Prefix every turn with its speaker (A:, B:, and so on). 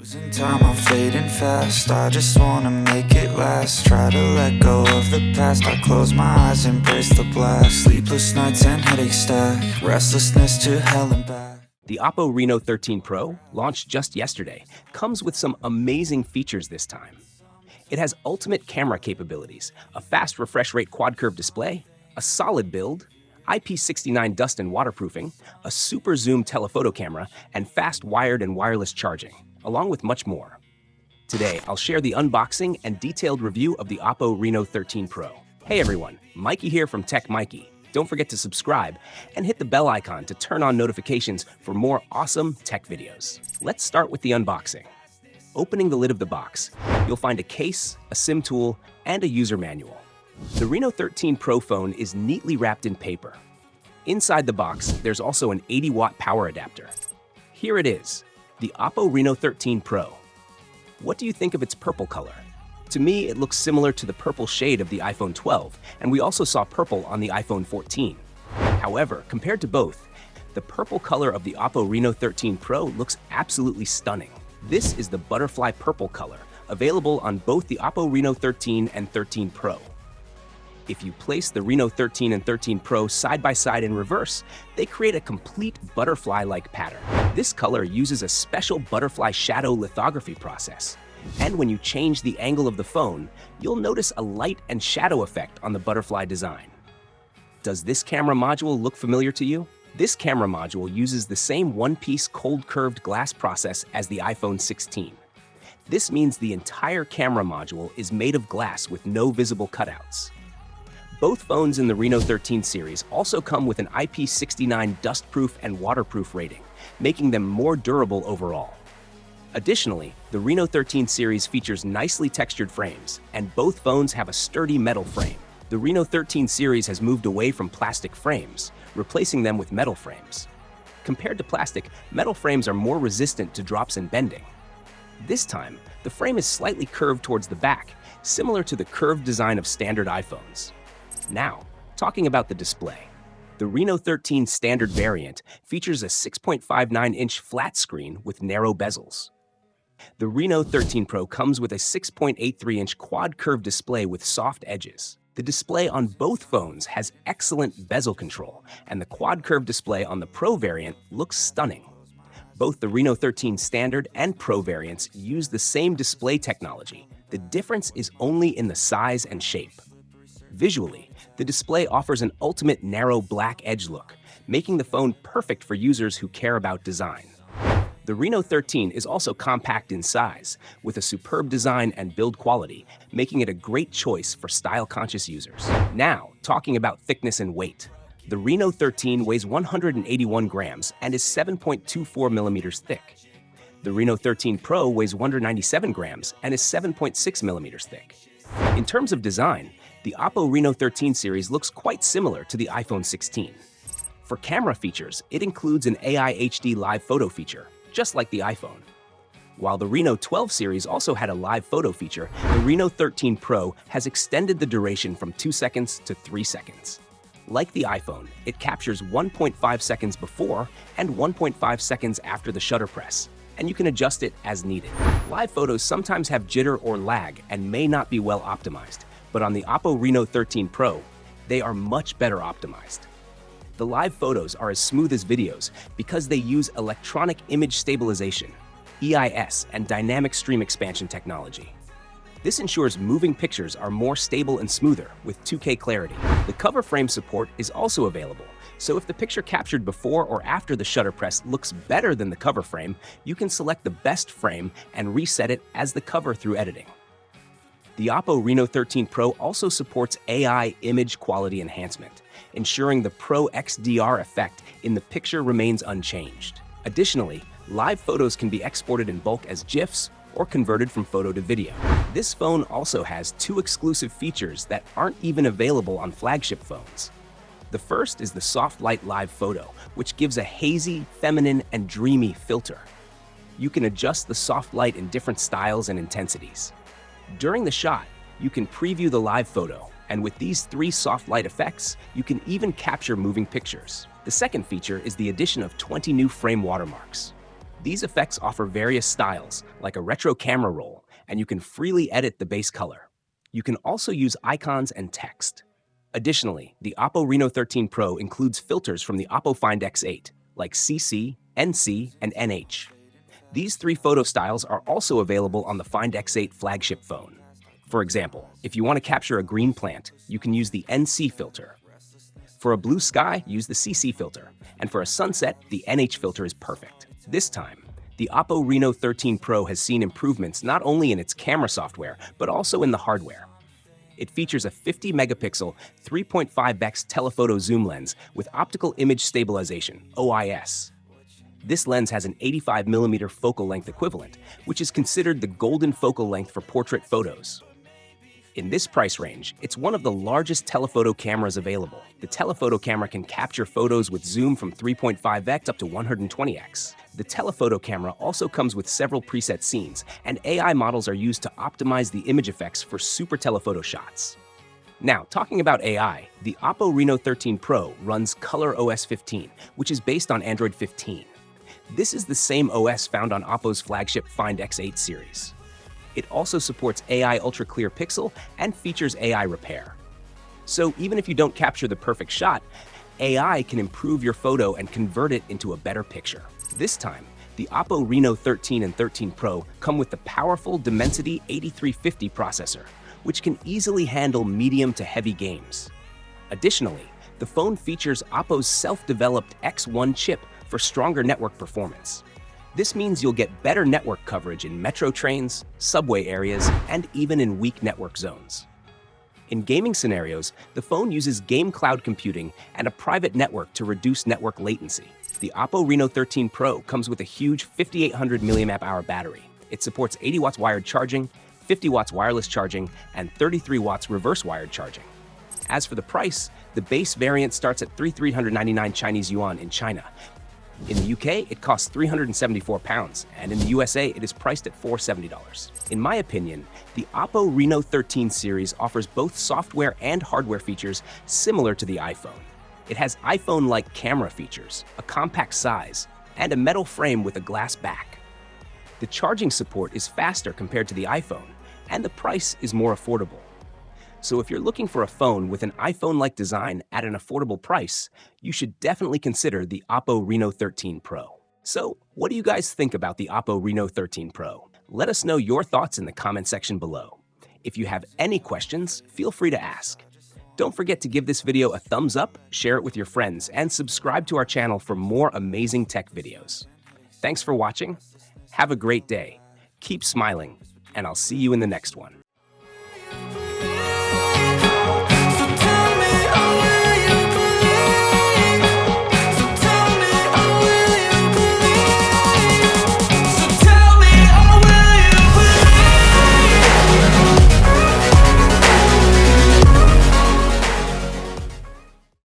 A: Losing time, I'm fading fast. I just wanna make it last. Try to let go of the past. I close my eyes, embrace the blast. Sleepless nights and headaches stack. Restlessness to hell and back.
B: The Oppo Reno 13 Pro, launched just yesterday, comes with some amazing features this time. It has ultimate camera capabilities, a fast refresh rate quad-curve display, a solid build, IP69 dust and waterproofing, a super zoom telephoto camera, and fast wired and wireless charging, along with much more. Today, I'll share the unboxing and detailed review of the Oppo Reno 13 Pro. Hey everyone, Mikey here from Tech Mikey. Don't forget to subscribe and hit the bell icon to turn on notifications for more awesome tech videos. Let's start with the unboxing. Opening the lid of the box, you'll find a case, a SIM tool, and a user manual. The Reno 13 Pro phone is neatly wrapped in paper. Inside the box, there's also an 80-watt power adapter. Here it is, the Oppo Reno 13 Pro. What do you think of its purple color? To me, it looks similar to the purple shade of the iPhone 12, and we also saw purple on the iPhone 14. However, compared to both, the purple color of the Oppo Reno 13 Pro looks absolutely stunning. This is the butterfly purple color, available on both the Oppo Reno 13 and 13 Pro. If you place the Reno 13 and 13 Pro side by side in reverse, they create a complete butterfly-like pattern. This color uses a special butterfly shadow lithography process. And when you change the angle of the phone, you'll notice a light and shadow effect on the butterfly design. Does this camera module look familiar to you? This camera module uses the same one-piece cold curved glass process as the iPhone 16. This means the entire camera module is made of glass with no visible cutouts. Both phones in the Reno 13 series also come with an IP69 dustproof and waterproof rating, making them more durable overall. Additionally, the Reno 13 series features nicely textured frames, and both phones have a sturdy metal frame. The Reno 13 series has moved away from plastic frames, replacing them with metal frames. Compared to plastic, metal frames are more resistant to drops and bending. This time, the frame is slightly curved towards the back, similar to the curved design of standard iPhones. Now, talking about the display. The Reno 13 standard variant features a 6.59-inch flat screen with narrow bezels. The Reno 13 Pro comes with a 6.83-inch quad-curve display with soft edges. The display on both phones has excellent bezel control, and the quad-curve display on the Pro variant looks stunning. Both the Reno 13 standard and Pro variants use the same display technology. The difference is only in the size and shape. Visually, the display offers an ultimate narrow black edge look, making the phone perfect for users who care about design. The Reno 13 is also compact in size, with a superb design and build quality, making it a great choice for style-conscious users. Now, talking about thickness and weight. The Reno 13 weighs 181 grams and is 7.24 millimeters thick. The Reno 13 Pro weighs 197 grams and is 7.6 millimeters thick. In terms of design, the Oppo Reno 13 series looks quite similar to the iPhone 16. For camera features, it includes an AI HD live photo feature, just like the iPhone. While the Reno 12 series also had a live photo feature, the Reno 13 Pro has extended the duration from 2 seconds to 3 seconds. Like the iPhone, it captures 1.5 seconds before and 1.5 seconds after the shutter press, and you can adjust it as needed. Live photos sometimes have jitter or lag and may not be well optimized, but on the Oppo Reno 13 Pro, they are much better optimized. The live photos are as smooth as videos because they use electronic image stabilization, EIS, and dynamic stream expansion technology. This ensures moving pictures are more stable and smoother with 2K clarity. The cover frame support is also available, so if the picture captured before or after the shutter press looks better than the cover frame, you can select the best frame and reset it as the cover through editing. The Oppo Reno 13 Pro also supports AI image quality enhancement, ensuring the Pro XDR effect in the picture remains unchanged. Additionally, live photos can be exported in bulk as GIFs or converted from photo to video. This phone also has 2 exclusive features that aren't even available on flagship phones. The first is the Soft Light Live Photo, which gives a hazy, feminine, and dreamy filter. You can adjust the soft light in different styles and intensities. During the shot, you can preview the live photo, and with these 3 soft light effects, you can even capture moving pictures. The second feature is the addition of 20 new frame watermarks. These effects offer various styles, like a retro camera roll, and you can freely edit the base color. You can also use icons and text. Additionally, the Oppo Reno 13 Pro includes filters from the Oppo Find X8, like CC, NC, and NH. These three photo styles are also available on the Find X8 flagship phone. For example, if you want to capture a green plant, you can use the NC filter. For a blue sky, use the CC filter, and for a sunset, the NH filter is perfect. This time, the Oppo Reno 13 Pro has seen improvements not only in its camera software, but also in the hardware. It features a 50-megapixel 3.5x telephoto zoom lens with optical image stabilization, OIS. This lens has an 85mm focal length equivalent, which is considered the golden focal length for portrait photos. In this price range, it's one of the largest telephoto cameras available. The telephoto camera can capture photos with zoom from 3.5x up to 120x. The telephoto camera also comes with several preset scenes, and AI models are used to optimize the image effects for super telephoto shots. Now, talking about AI, the Oppo Reno 13 Pro runs ColorOS 15, which is based on Android 15. This is the same OS found on Oppo's flagship Find X8 series. It also supports AI Ultra Clear Pixel and features AI Repair. So even if you don't capture the perfect shot, AI can improve your photo and convert it into a better picture. This time, the Oppo Reno 13 and 13 Pro come with the powerful Dimensity 8350 processor, which can easily handle medium to heavy games. Additionally, the phone features Oppo's self-developed X1 chip for stronger network performance. This means you'll get better network coverage in metro trains, subway areas, and even in weak network zones. In gaming scenarios, the phone uses game cloud computing and a private network to reduce network latency. The Oppo Reno 13 Pro comes with a huge 5800 mAh battery. It supports 80 watts wired charging, 50 watts wireless charging, and 33 watts reverse wired charging. As for the price, the base variant starts at 3,399 Chinese yuan in China. In the UK, it costs £374, and in the USA, it is priced at $470. In my opinion, the Oppo Reno 13 series offers both software and hardware features similar to the iPhone. It has iPhone-like camera features, a compact size, and a metal frame with a glass back. The charging support is faster compared to the iPhone, and the price is more affordable. So if you're looking for a phone with an iPhone-like design at an affordable price, you should definitely consider the Oppo Reno 13 Pro. So what do you guys think about the Oppo Reno 13 Pro? Let us know your thoughts in the comment section below. If you have any questions, feel free to ask. Don't forget to give this video a thumbs up, share it with your friends, and subscribe to our channel for more amazing tech videos. Thanks for watching. Have a great day. Keep smiling, and I'll see you in the next one.